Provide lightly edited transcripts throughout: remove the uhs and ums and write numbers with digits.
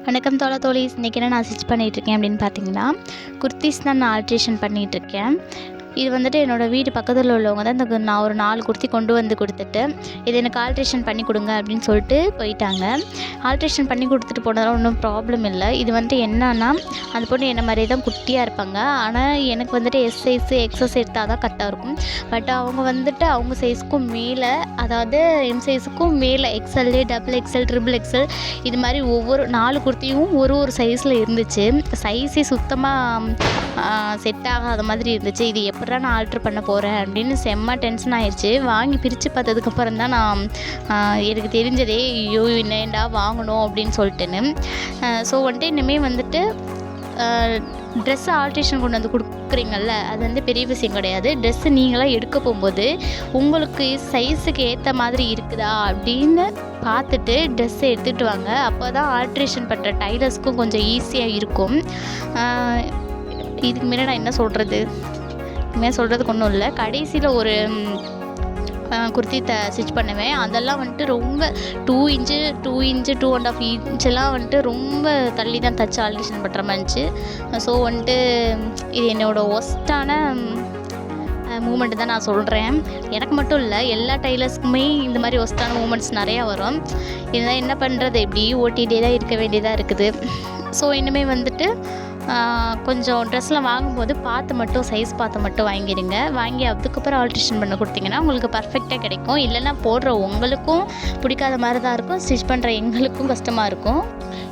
வணக்கம் தோழீஸ். இன்றைக்கி என்ன நான் ஸ்டிச் பண்ணிகிட்ருக்கேன் அப்படின்னு பார்த்தீங்கன்னா, குர்த்தீஸ் தான் நான் ஆல்ட்ரேஷன் பண்ணிகிட்ருக்கேன். இது வந்துட்டு என்னோடய வீடு பக்கத்தில் உள்ளவங்க தான் நான் ஒரு 4 குர்த்தி கொண்டு வந்து கொடுத்துட்டு, இது எனக்கு ஆல்ட்ரேஷன் பண்ணி கொடுங்க அப்படின்னு சொல்லிட்டு போயிட்டாங்க. ஆல்ட்ரேஷன் பண்ணி கொடுத்துட்டு போனதால் ஒன்றும் ப்ராப்ளம் இல்லை. இது வந்துட்டு என்னன்னா, அந்த பொண்ணு என்ன மாதிரியே தான் குட்டியாக இருப்பாங்க. ஆனால் எனக்கு வந்துட்டு எஸ் சைஸு எக்ஸஸ் எடுத்தால் தான் கரெக்டாக இருக்கும். பட் அவங்க வந்துட்டு அவங்க சைஸுக்கும் மேலே, அதாவது எம் சைஸுக்கும் மேலே XL, double XL, triple XL இது மாதிரி ஒவ்வொரு 4 குர்த்தியும் ஒரு சைஸில் இருந்துச்சு. சைஸே சுத்தமாக செட் ஆகாத மாதிரி இருந்துச்சு. இது எப்படிடா நான் ஆல்ட்ரு பண்ண போகிறேன் அப்படின்னு செம்ம டென்ஷன் ஆயிடுச்சு. வாங்கி பிரித்து பார்த்ததுக்கப்புறம் தான் நான் எனக்கு தெரிஞ்சதே, ஐயோ என்னடா வாங்கணும் அப்படின்னு சொல்லிட்டுன்னு. ஸோ வந்துட்டு இனிமேல் வந்துட்டு ட்ரெஸ்ஸை ஆல்ட்ரேஷன் கொண்டு வந்து கொடுக்குறீங்கள்ல, அது வந்து பெரிய விஷயம் கிடையாது. ட்ரெஸ்ஸு நீங்களாம் எடுக்க போகும்போது உங்களுக்கு சைஸுக்கு ஏற்ற மாதிரி இருக்குதா அப்படின்னு பார்த்துட்டு ட்ரெஸ்ஸை எடுத்துகிட்டு வாங்க. அப்போ தான் ஆல்ட்ரேஷன் பண்ணுற டைலர்ஸ்க்கும் கொஞ்சம் ஈஸியாக இருக்கும். இதுக்கு மேலே நான் என்ன சொல்கிறது, இனிமேல் சொல்கிறதுக்கு ஒன்றும் இல்லை. கடைசியில் ஒரு குர்த்தி ஸ்டிச் பண்ணுவேன். அதெல்லாம் வந்துட்டு ரொம்ப 2 இன்ச்சு 2.5 இன்ச்செல்லாம் வந்துட்டு ரொம்ப தள்ளி தான் தச்சு ஆல்ட்ரேஷன் பண்ணுற மாதிரி இருந்துச்சு. ஸோ வந்துட்டு இது என்னோடய ஒஸ்ட்டான மூமெண்ட்டு தான் நான் சொல்கிறேன். எனக்கு மட்டும் இல்லை, எல்லா டைலர்ஸ்க்குமே இந்த மாதிரி ஒஸ்ட்டான மூமெண்ட்ஸ் நிறையா வரும். இதெல்லாம் என்ன பண்ணுறது, எப்படி ஓட்டிகிட்டே தான் இருக்க வேண்டியதாக இருக்குது. ஸோ இனிமேல் வந்துட்டு கொஞ்சம் ட்ரெஸ்லாம் வாங்கும்போது சைஸ் பார்த்து மட்டும் வாங்கிடுங்க. வாங்கி அதுக்கப்புறம் ஆல்ட்ரேஷன் பண்ண கொடுத்தீங்கன்னா உங்களுக்கு பர்ஃபெக்டாக கிடைக்கும். இல்லைன்னா போடுற உங்களுக்கும் பிடிக்காத மாதிரி தான் இருக்கும், ஸ்டிச் பண்ணுற எங்களுக்கும் கஷ்டமாக இருக்கும்.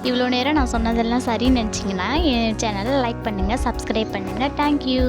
இவ்வளோ நேரம் நான் சொன்னதெல்லாம் சரின்னு நினச்சிங்கன்னா என் சேனலை லைக் பண்ணுங்கள், சப்ஸ்கிரைப் பண்ணுங்கள். தேங்க்யூ.